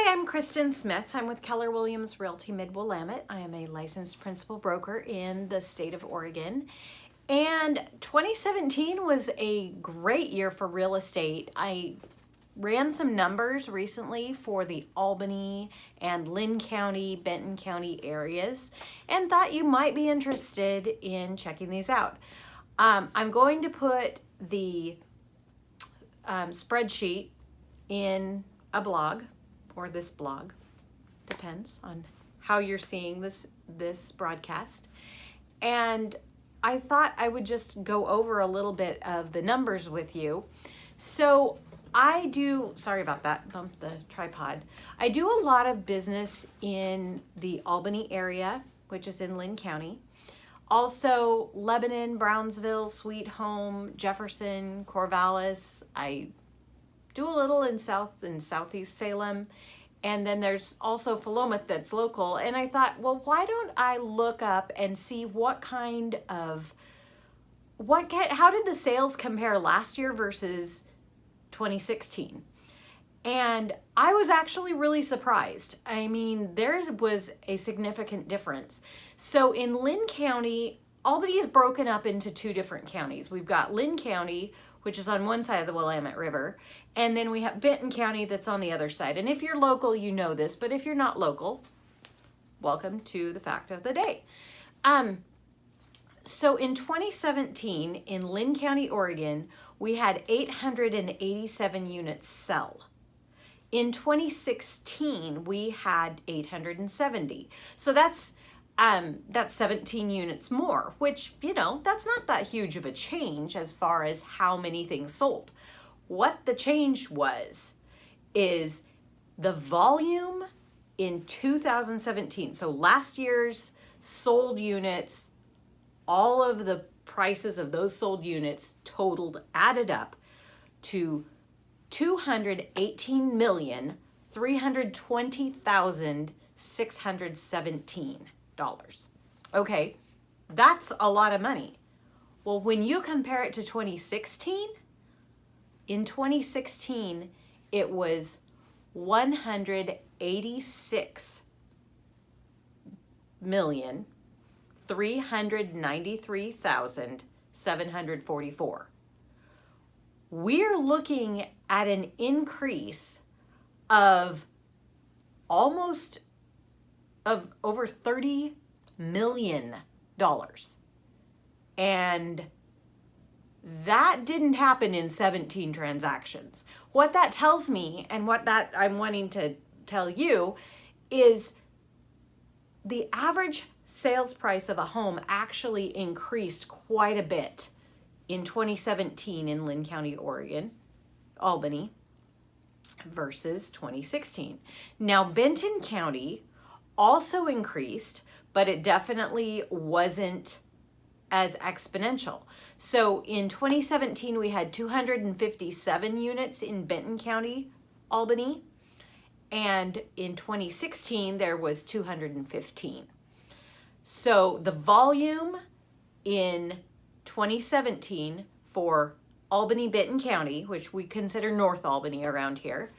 Hi, I'm Kristen Smith. I'm with Keller Williams Realty Mid-Willamette. I am a licensed principal broker in the state of Oregon. And 2017 was a great year for real estate. I ran some numbers recently for the Albany and Linn County, Benton County areas, and thought you might be interested in checking these out. I'm going to put the spreadsheet in a blog, or this blog, depends on how you're seeing this broadcast. And I thought I would just go over a little bit of the numbers with you. So I do, sorry about that, bumped the tripod. I do a lot of business in the Albany area, which is in Linn County. Also Lebanon, Brownsville, Sweet Home, Jefferson, Corvallis. I do a little in South and Southeast Salem. And then there's also Willamette that's local. And I thought, well, why don't I look up and see what kind of, how did the sales compare last year versus 2016? And I was actually really surprised. I mean, theirs was a significant difference. So in Linn County, Albany is broken up into two different counties. We've got Linn County, which is on one side of the Willamette River, and then we have Benton County that's on the other side. And if you're local, you know this, but if you're not local, welcome to the fact of the day. So in 2017, in Linn County, Oregon, we had 887 units sell. In 2016, we had 870. So that's 17 units more, which, you know, that's not that huge of a change as far as how many things sold. What the change was is the volume in 2017. So last year's sold units, all of the prices of those sold units added up to $218,320,617. Okay, that's a lot of money. Well, when you compare it to 2016, in 2016, it was $186,393,744. We're looking at an increase of over $30 million. And that didn't happen in 17 transactions. What that tells me, and what that I'm wanting to tell you, is the average sales price of a home actually increased quite a bit in 2017 in Linn County, Oregon, Albany, versus 2016. Now, Benton County also increased, but it definitely wasn't as exponential. So in 2017, we had 257 units in Benton County, Albany, and in 2016, there was 215. So the volume in 2017 for Albany, Benton County, which we consider North Albany around here,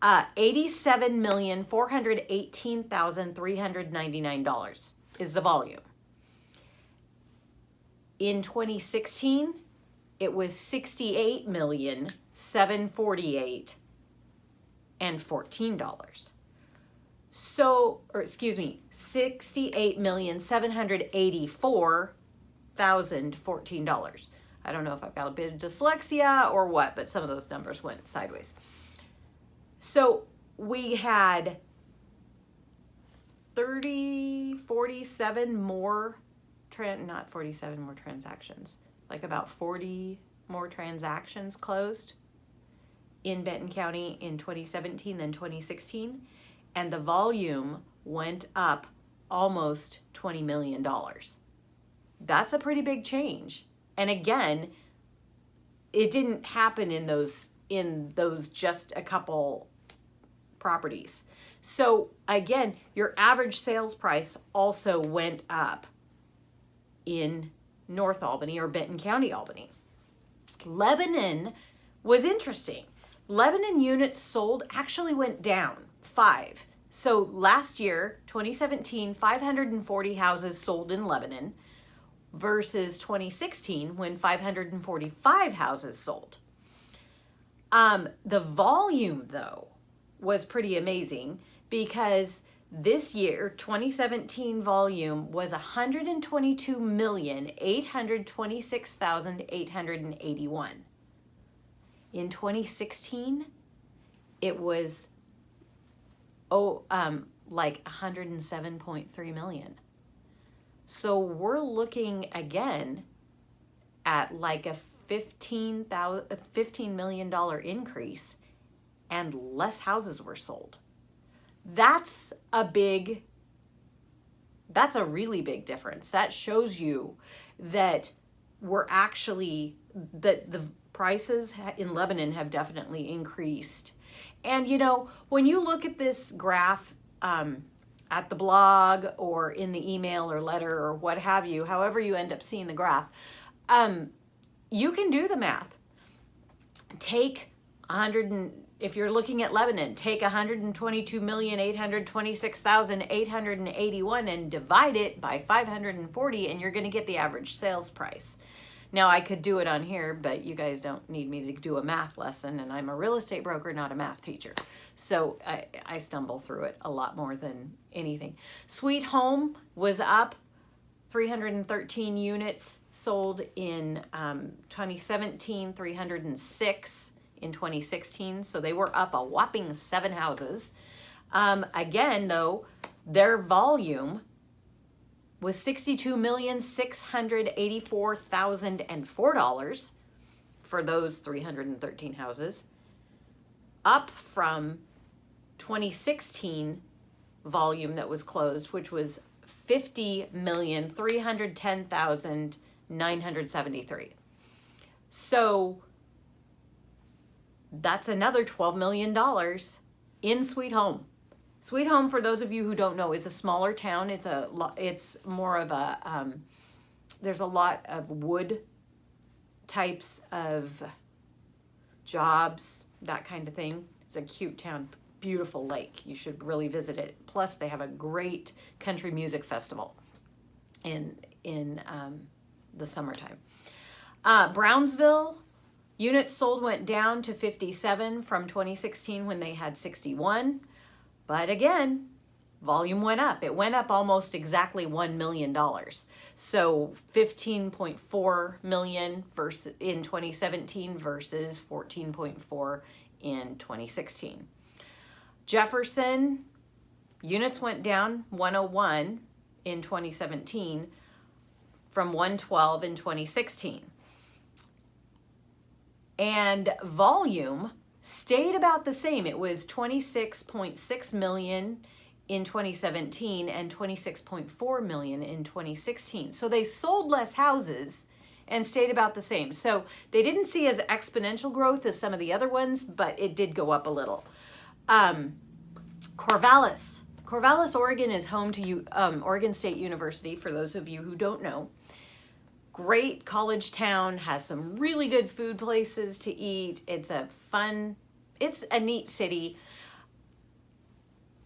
$87,418,399 is the volume. In 2016, it was $68,748,14. So, or excuse me, $68,784,014. I don't know if I've got a bit of dyslexia or what, but some of those numbers went sideways. So we had 47 more, not 47 more transactions, like about 40 more transactions closed in Benton County in 2017 than 2016. And the volume went up almost $20 million. That's a pretty big change. And again, it didn't happen in those just a couple properties. So again, your average sales price also went up in North Albany or Benton County, Albany. Lebanon was interesting. Lebanon units sold actually went down 5. So last year, 2017, 540 houses sold in Lebanon versus 2016 when 545 houses sold. The volume, though, was pretty amazing because this year, 2017 volume was 122,826,881. In 2016, it was like 107.3 million. So we're looking again at like a $15 million increase, and less houses were sold. That's a really big difference. That shows you that that the prices in Lebanon have definitely increased. And when you look at this graph at the blog or in the email or letter or what have you, however you end up seeing the graph, you can do the math. Take if you're looking at Lebanon, take 122,826,881 and divide it by 540, and you're going to get the average sales price. Now, I could do it on here, but you guys don't need me to do a math lesson, and I'm a real estate broker, not a math teacher. So I stumble through it a lot more than anything. Sweet Home was up 313 units sold in 2017, 306 in 2016. So they were up a whopping 7 houses. Again, though, their volume was $62,684,004 for those 313 houses, up from 2016 volume that was closed, which was $50,310,973. So that's another $12 million in Sweet Home. Sweet Home, for those of you who don't know, is a smaller town. It's more of a, there's a lot of wood types of jobs, that kind of thing. It's a cute town, beautiful lake. You should really visit it. Plus, they have a great country music festival in the summertime. Brownsville, units sold went down to 57 from 2016 when they had 61. But again, volume went up. It went up almost exactly $1 million. So 15.4 million in 2017 versus 14.4 in 2016. Jefferson, units went down 101 in 2017 from 112 in 2016. And volume stayed about the same. It was 26.6 million in 2017 and 26.4 million in 2016. So they sold less houses and stayed about the same. So they didn't see as exponential growth as some of the other ones, but it did go up a little. Corvallis, Oregon is home to Oregon State University, for those of you who don't know. Great college town, has some really good food places to eat. It's a neat city.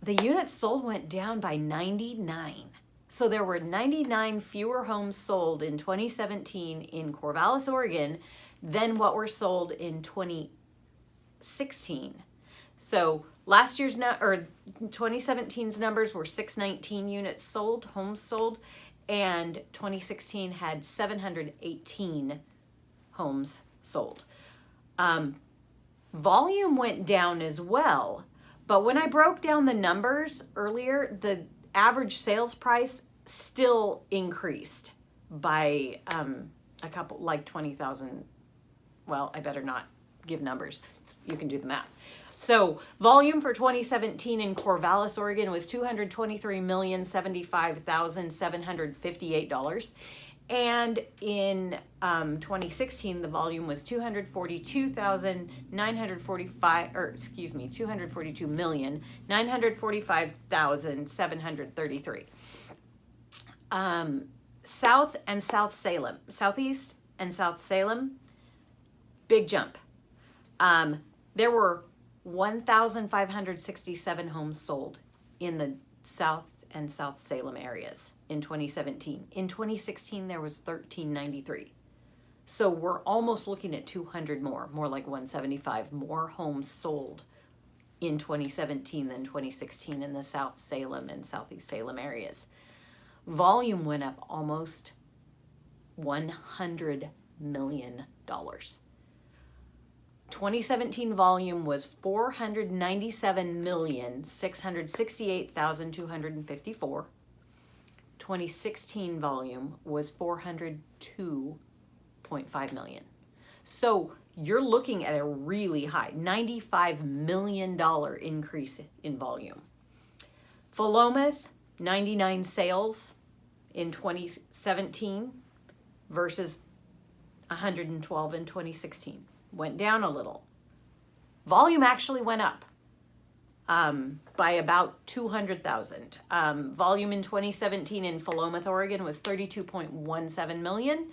The units sold went down by 99. So there were 99 fewer homes sold in 2017 in Corvallis, Oregon than what were sold in 2016. So last year's 2017's numbers were 619 units sold, homes sold, and 2016 had 718 homes sold. Volume went down as well, but when I broke down the numbers earlier, the average sales price still increased by a couple, like 20,000. Well, I better not give numbers. You can do the math. So volume for 2017 in Corvallis, Oregon was $223,075,758. And in 2016, the volume was $242,945,733. South and South Salem, Southeast and South Salem, big jump. There were 1,567 homes sold in the South and South Salem areas in 2017. In 2016, there was 1,393. So we're almost looking at 200 more like 175 more homes sold in 2017 than 2016 in the South Salem and Southeast Salem areas. Volume went up almost $100 million. 2017 volume was 497,668,254. 2016 volume was 402.5 million. So you're looking at a really high $95 million increase in volume. Willamette, 99 sales in 2017 versus 112 in 2016. Went down a little. Volume actually went up by about 200,000. Volume in 2017 in Willamette, Oregon was 32.17 million,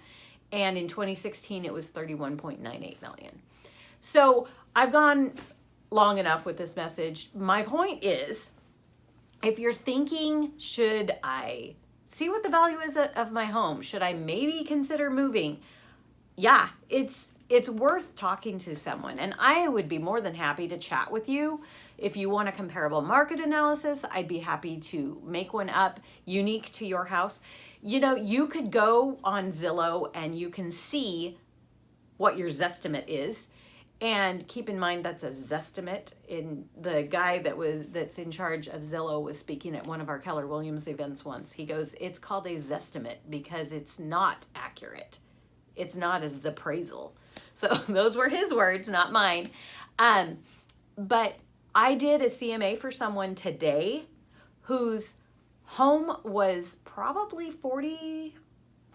and in 2016 it was 31.98 million. So I've gone long enough with this message. My point is, if you're thinking, should I see what the value is of my home? Should I maybe consider moving? Yeah, it's worth talking to someone, and I would be more than happy to chat with you. If you want a comparable market analysis, I'd be happy to make one up unique to your house. You know, you could go on Zillow and you can see what your Zestimate is, and keep in mind that's a Zestimate. In the guy that's in charge of Zillow was speaking at one of our Keller Williams events once. He goes, it's called a Zestimate because it's not accurate. It's not as appraisal. So those were his words, not mine. But I did a CMA for someone today whose home was probably $40,000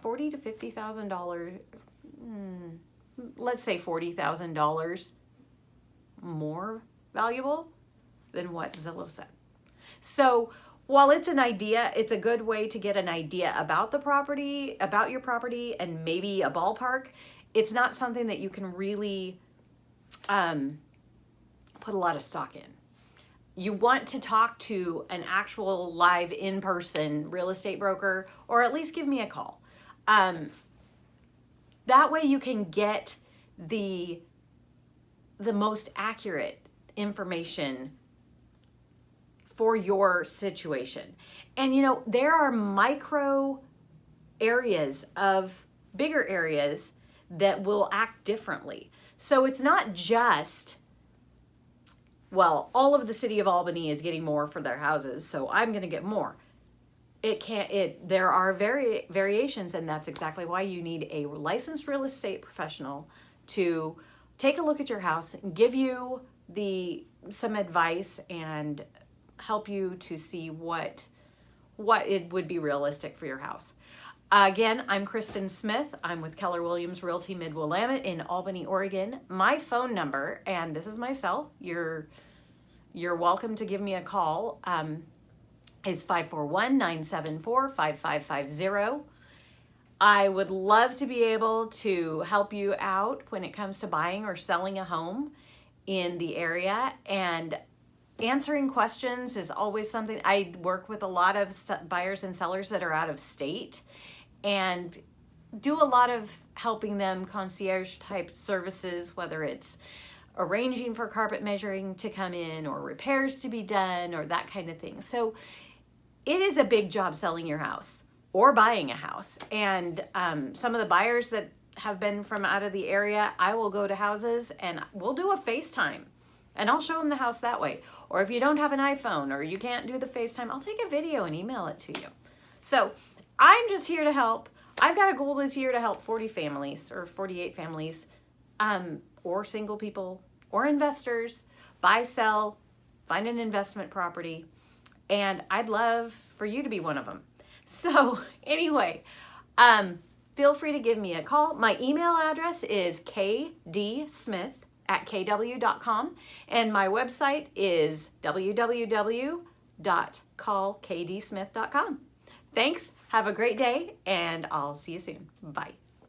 to $50,000. Let's say $40,000 more valuable than what Zillow said. So while it's an idea, it's a good way to get an idea about the property, about your property, and maybe a ballpark. It's not something that you can really put a lot of stock in. You want to talk to an actual live in-person real estate broker, or at least give me a call. That way you can get the most accurate information for your situation. And you know, there are micro areas of bigger areas that will act differently. So it's not just, well, all of the city of Albany is getting more for their houses, so I'm going to get more. There are variations, and that's exactly why you need a licensed real estate professional to take a look at your house and give you some advice and help you to see what it would be realistic for your house. Again, I'm Kristen Smith. I'm with Keller Williams Realty Mid-Willamette in Albany, Oregon. My phone number, and this is my cell, you're welcome to give me a call, is 541-974-5550. I would love to be able to help you out when it comes to buying or selling a home in the area, and answering questions is always something. I work with a lot of buyers and sellers that are out of state, and do a lot of helping them concierge type services, whether it's arranging for carpet measuring to come in or repairs to be done or that kind of thing. So it is a big job selling your house or buying a house. And some of the buyers that have been from out of the area, I will go to houses and we'll do a FaceTime and I'll show them the house that way. Or if you don't have an iPhone or you can't do the FaceTime, I'll take a video and email it to you. So I'm just here to help. I've got a goal this year to help 40 families or 48 families, or single people or investors buy, sell, find an investment property. And I'd love for you to be one of them. So anyway, feel free to give me a call. My email address is kdsmith@kw.com, and my website is www.callkdsmith.com. Thanks. Have a great day, and I'll see you soon. Bye.